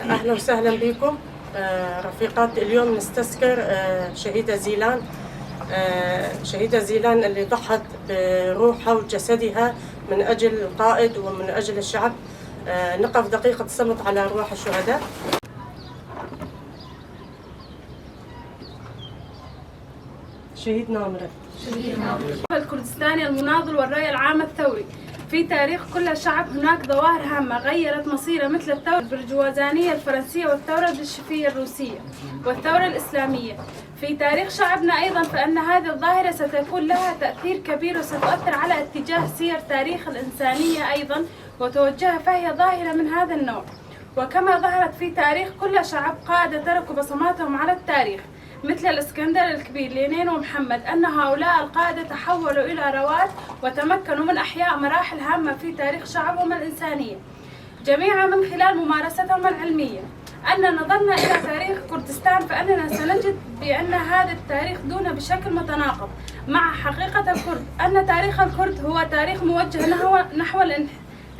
أهلا وسهلا بكم رفيقات. اليوم نستذكر شهيدة زيلان. شهيدة زيلان اللي ضحت بروحها وجسدها من أجل القائد ومن أجل الشعب. نقف دقيقة صمت على أرواح الشهداء. شهيد نامرة الكردستاني المناضل والرأي العام الثوري. في تاريخ كل شعب هناك ظواهر هامة غيرت مصيره، مثل الثورة البرجوازانية الفرنسية والثورة البلشفية الروسية والثورة الإسلامية. في تاريخ شعبنا أيضا فإن هذه الظاهرة ستكون لها تأثير كبير وستؤثر على اتجاه سير تاريخ الإنسانية أيضا وتوجهها، فهي ظاهرة من هذا النوع. وكما ظهرت في تاريخ كل شعب قادة تركوا بصماتهم على التاريخ، مثل الإسكندر الكبير، لينين ومحمد، أن هؤلاء القادة تحولوا إلى رواد وتمكنوا من إحياء مراحل هامة في تاريخ شعبهم الإنسانية، جميعا من خلال ممارستهم العلمية. أن نظرنا إلى تاريخ كردستان فإننا سنجد بأن هذا التاريخ دون بشكل متناقض مع حقيقة الكرد، أن تاريخ الكرد هو تاريخ موجه نحو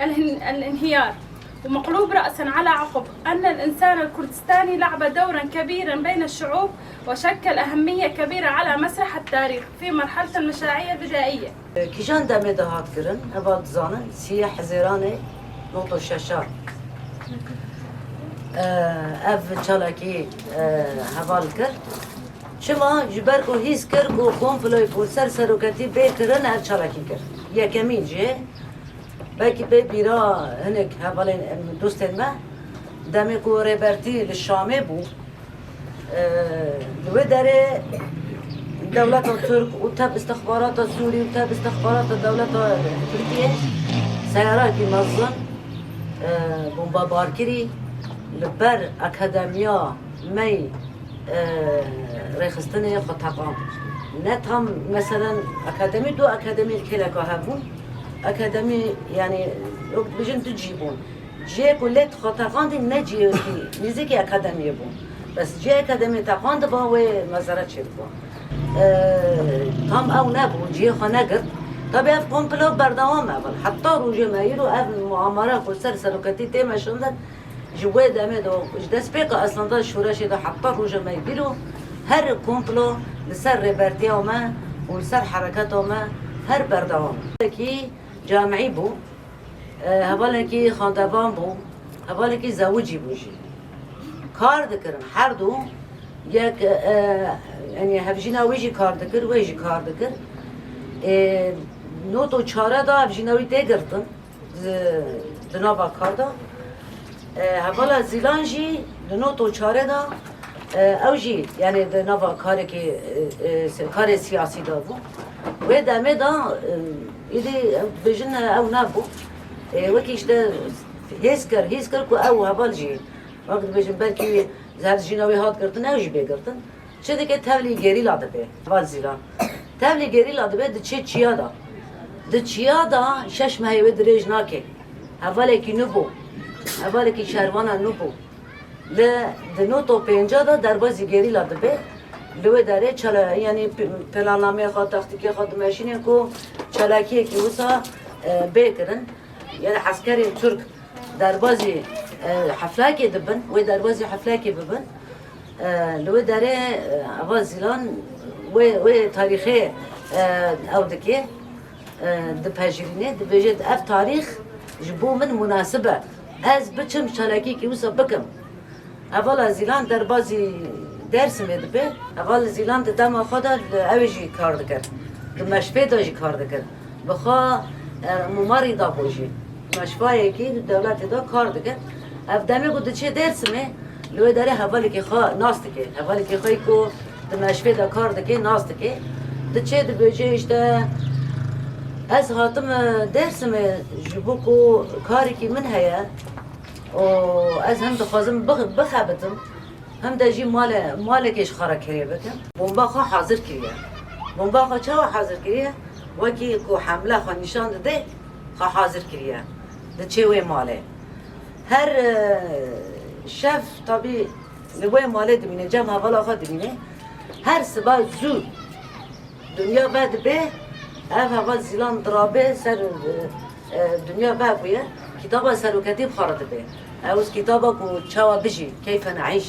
الانهيار ومقلوب رأسا على عقب. أن الإنسان الكردستاني لعب دورا كبيرا بين الشعوب وشكل أهمية كبيرة على مسرح التاريخ في مرحلة المشاعية البدائية. كيجان دامي دهات كرن هبال زانن سياح زيراني نوتو شاشا اف چالاكي هبال كر شما جبركو هيس كركو كومفلوي بولسر سروكتي بكرن اف چالاكي كر يا كميل جي باكي بيرا هناك هبالين دوستين ما داميكو ريبرتي للشامي بو لو داري دولة الترك وتاب استخبارات السوري وتاب استخبارات الدولة التركية سيارات ينظم بومبا باركري لبر أكاديميا مي ريخستني خطابان نتهم مثلا أكاديمي دو أكاديمي كيلاكو هافون أكاديمي يعني بجن تجيبون جي كلت خطابان دي نجي نزيكي أكاديمي بون بس جي أكاديمي تاقان دبا ومزارات شربون هم او نبو جي خنقر طبعا اف كومبلو بردوام اول حتى رو جماهير اف معامره كل سلوكاتي تيما شندن جوا دامه دو جدس بيقى اصلا دا شوراشي دا حتى رو جماهير هر كومبلو لسر ريبرتي وما ولسر حركات وما هر بردوام كي جامعي بو هبالكي خاندبان بو هبالكي زوجي بوجي کار دکرن هر دو یک يعني هفجينا ويجي كار دكر ويجي كار دكر نوتو چاره دا هفجيناوي تيگرتن دنابا كار دا هفالا زيلانجي نوتو چاره دا اوجي يعني دنابا كاركي كار سياسي دا بو و دمه دا ايدي بجن او نابو وكيش دا هيسكر كو او هفالجي وقت بجن بلكي زهر جيناوي هات کرتن اوجي بيگرتن چه دیگه تبلی گری لاده به وال زیران تبلی گری لاده به ده چه چیا دا ده چیا دا شش مهیوه دریج ناکه اوله کی نبو اوله کی شهروانا نبو ل ده نو تو پنجا دا دربازی گری لاده به لوه داره چلا یعنی پلاننامه خواهد تختیکی خواهد ماشینه کو چلاکیه کی وسا بکرن یعنی عسکری ترک دربازی حفلاکی دبن و دربازی حفلاکی ببن لو داره اول زیلان و تاریخی او دکی دپاجرینه دبیجد اف تاریخ جبو من مناسبه از بچم چالاکی کی وسا بکم اول زیلان در بازی درس میده اول زیلان دم خود اوجی کار دکر مشفی داجی کار دکر بخوا مماری دا بوجی مشفایی کی دولت دا کار دکر اف دمی گود چه درس می لوی داره حوالی که خواه ناست که حوالی که خواهی که دمشفه دا کار دکه ناست که ده چه ده بجه اشته از هاتم درسم جبو که کاری که من هیا و از هم دخوازم بخبتم هم ده جی مالکش خارا کریه بکم بومبا خواه حاضر کریه بومبا خواه چه حاضر کریه وکی که حمله خواه نشان ده خواه حاضر کریه ده چه وی ماله هر شف طبي لوي ماله دمينه جام هوالا خا دمينه هر سبا زود دنيا بعد به اف هوا زيلان درابه سر دنيا بعد بيه كتابه سروكتي بخارده به اوز کتابك وتشاوا بجي كيف نعيش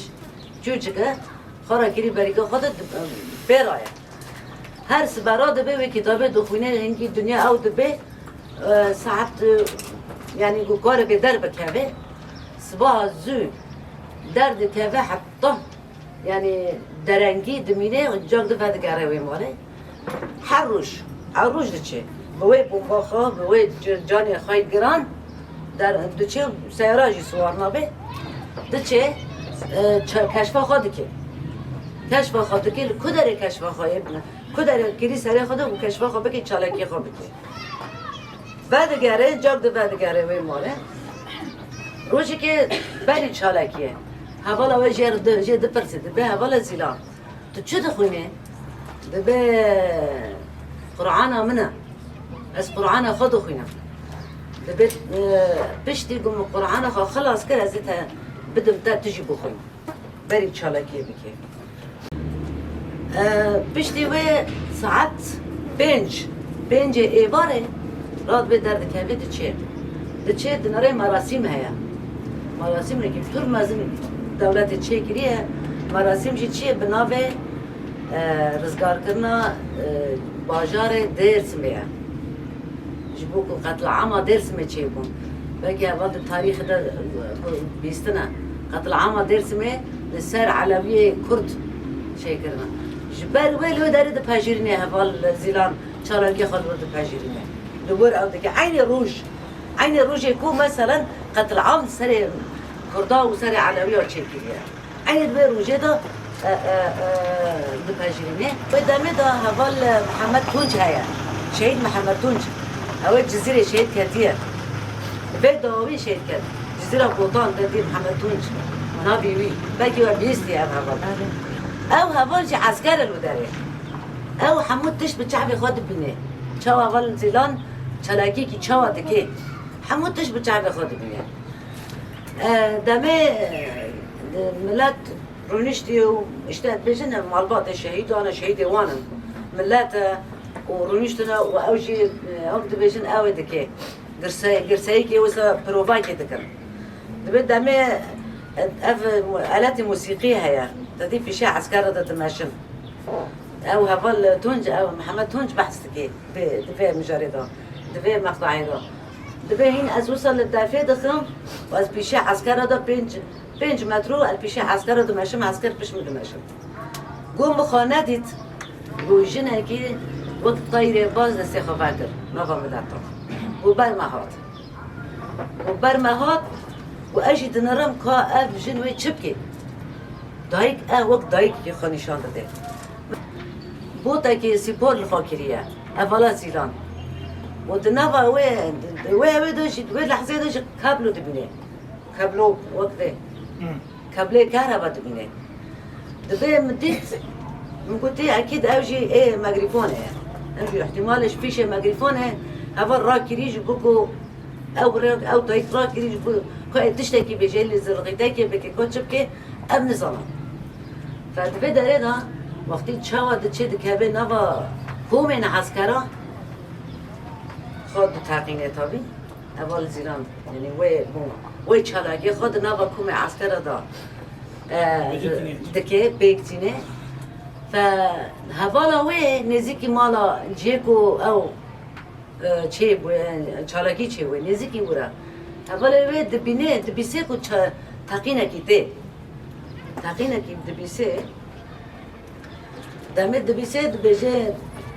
جوجك خورا كري بريكا خودت برايا هر سبارا دبي وكتابه دخونه هنگي دنيا او دبي ساعت يعني كار بدرب كافي صباح زو درد كافي حتى يعني درنگي دمينه جاك دفع دقاره وي مالي حروش عروش دچه بوي بومباخا بوي جاني خايد گران در دچه سيراجي سوارنا به دچه کشفا خواهد که کشفا خواهد که کدره کشفا خواهد بنا کدره کلی سری خواهد و کشفا خواهد بکی چالکی خواهد بکی بعد گره جاک دو بعد گره وی ماله روشی که بری چالکیه حوالا و جر دو پرسید به حوالا زیلان تو چه دخوینه؟ به قرآن منه از قرآن خود دخوینم دبيت بشتي قوم القرآن خلاص كده زيتها بدم تجي بخوي بري شالكي بكي بشتي وي ساعات بنج إيبارة راد بدرد كافي دچه دناره مراسم هيا مراسم ركيب طول مازم دولة دچه كريه مراسم جي چيه بنابه رزگار کرنا باجار درس ميه جبوكو قتل عامة درس ما تشيبون بقى بعد التاريخ ده بيستنا قتل عامة درس ما للسار علوية كرد شيء كرنا جبال ويلو داري ده باجرني هفال زيلان شارك ياخذ ورد باجرني دور أو دك عين الروج يكون مثلا قتل عام سري كردا وسري علوية وشيء كده عين الدور وجده ده باجرني وده ده هفال محمد تونج هيا شهيد محمد تونج أول جزيرة شهيد كتير بيت دواوي شهيد كت جزيرة بوطان تدير محمد تونج نابي وي باقي وبيستي أو هبال شي عسكر الوداري أو حمود تشبه شعبي خود بني شوا هبال زيلان شلاكي كي شوا دكي حمود تشبه شعبي خود بني دمي ملات رونشتي واشتهت بيجنا معلبات الشهيد وأنا شهيدي وانا ملات ورونشتنا وأوجي أقد بيجن أوي دكي قرساي كي وسا بروفاي كي تكر دبي دمي آلات موسيقية هي تضيف في شيء عسكرة تتماشن أو هبال تونج أو محمد تونج بحث كي دفع مجرده دفع مقطعي ده دبي هين أزوصل للدافع دخم وأز بيشي عسكرة ده بينج مترو البيشي عسكرة ده ماشم عسكر بيش مدماشم قوم بخانة ديت ويجينا كي وقت طايرة باز نسيخو باكر نوفا مداتو وبرمهات وأجي دنرم كا أف جنوي تشبكي دايك وقت دايك يخانيشان ده بوتا كي سيبور الخاكرية أفلا زيلان ودنافا وي دوش وي لحظة دوش كابلو تبينه كابلو وقت ده كابلي كهرباء تبينه دبي مديت مقولتي أكيد أوجي إيه ميكروفون أوجي احتمالش فيش ميكروفون هفر راكريج بوكو أو طيب راكريج بوكو تشتكي بجيل زرقتاكي بكي كوتشبكي أم نظام فدبي دارينا وقتی چاوا دچه دکبه نوا قومین عسکرا خود تقینه تابی اول زیران یعنی وی چالاگی خود نوا قوم عسکرا دا دکه بیکتینه فهوالا وی نزیکی مالا جیکو او چه چالاگی چه وی نزیکی ورا هوالا وی دبینه دبیسه کو تقینه کی ده تقینه کی دبیسه دمت دبیسه دبیجه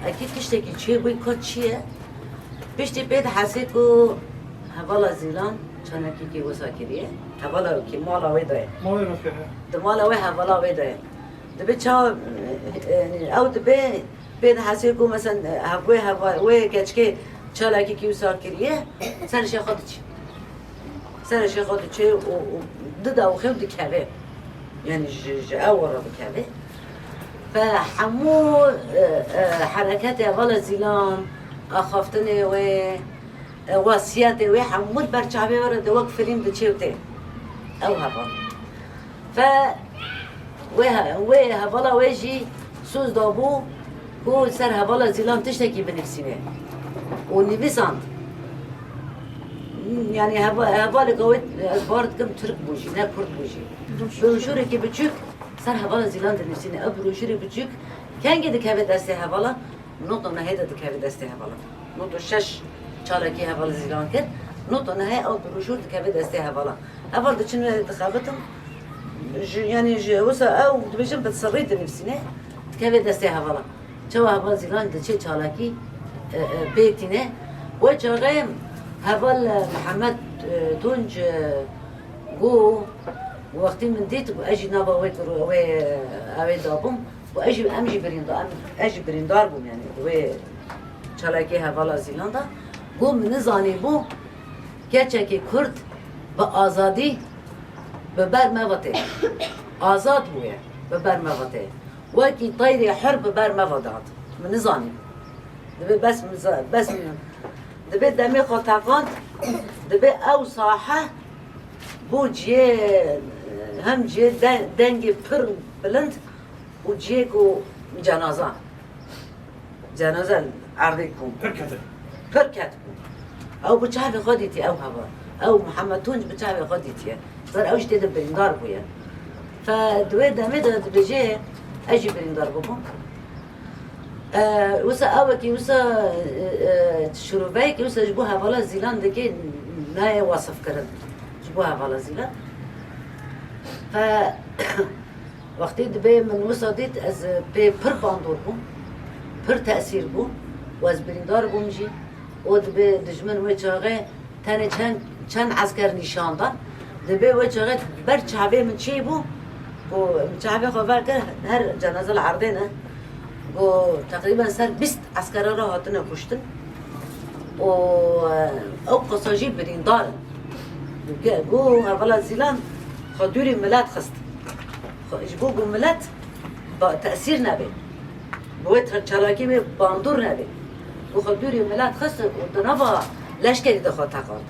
اکید کشتکی چیه بوی کد چیه پیشتی پید حسی کو هوالا زیلان چانکی کی وسا کریه هوالا کی مالا وی دایه مالا وی هوالا وی دایه دبی چا او دبی پید حسی کو مثلا وی گچکی چالاکی کی وسا کریه سرش خود چی سرش خود چی و ددا و خود کبه یعنی اورا بکبه فحمو حركات غلا زيلان أخافتني ووصياتي وحمود برشعبي ورد وقت فيلم بتشوتي أو هبا ف وهبلا ويجي سوز دابو هو سر هبلا زيلان تشتكي بنفسينه ونبيسان yani hevalı gavit az bard kım Türk buji ne Kürt buji. Broşürü ki küçük sar hevalı Zilanda nefsini broşürü küçük kendi de keve deste hevalı notuna heda de keve deste hevalı. Notu şaş çalaki hevalı Zilanda notuna he o broşür de keve deste hevalı. Hevalı için dıkhabetim yani وسا او بجنب بتصريت نفسنا كيف دستي هوالا شو هبال زيلان دشي شالاكي بيتنا وجاغيم هبال محمد تونج جو وقتي من ديت اجي نابا ويكر وي اوي دابم واجي امجي بريندار اجي بريندار بوم يعني وي شالاكي هوالا زيلاندا بو من زاني بو gerçeki Kürt ve azadi ببر مغتي آزاد بويا ببر مغتي وكي طيري حر ببر مغدات من نظامي دبي بس دبي دمي قطعات دبي أو صاحة بو جي هم جي دنجي بر بلند وجيكو جنازة عرضيكم فركتكم أو بتشافي خديتي أو هوا أو محمد تونج بتشافي خديتي صار اوش تدب بريندار بويا فدوي دامدا بجي اجي بريندار بوكم وسا اوكي وسا شروبايك وسا جبوها فالا زيلان دكي ناي وصف كرن جبوها فالا زيلان ف وقتي دبي من وسا ديت از بي بر باندور بو بر تأثير بو واز بريندار بومجي ودبي دجمن ويتشاغي تاني چند عسكر نشاندان دبي وجهت برشعبي من شيبو وشعبي خبر كده هر جنازة العرضينة وتقريبا صار بست عسكري راهاتنا كشتن او قصاجي بريندار جو هبلا زيلان خدوري ملات خست جبو ملات تأثير نبي بويت هالشلاكي باندور نبي وخدوري ملات خست ودنافا لشكري دخل تقال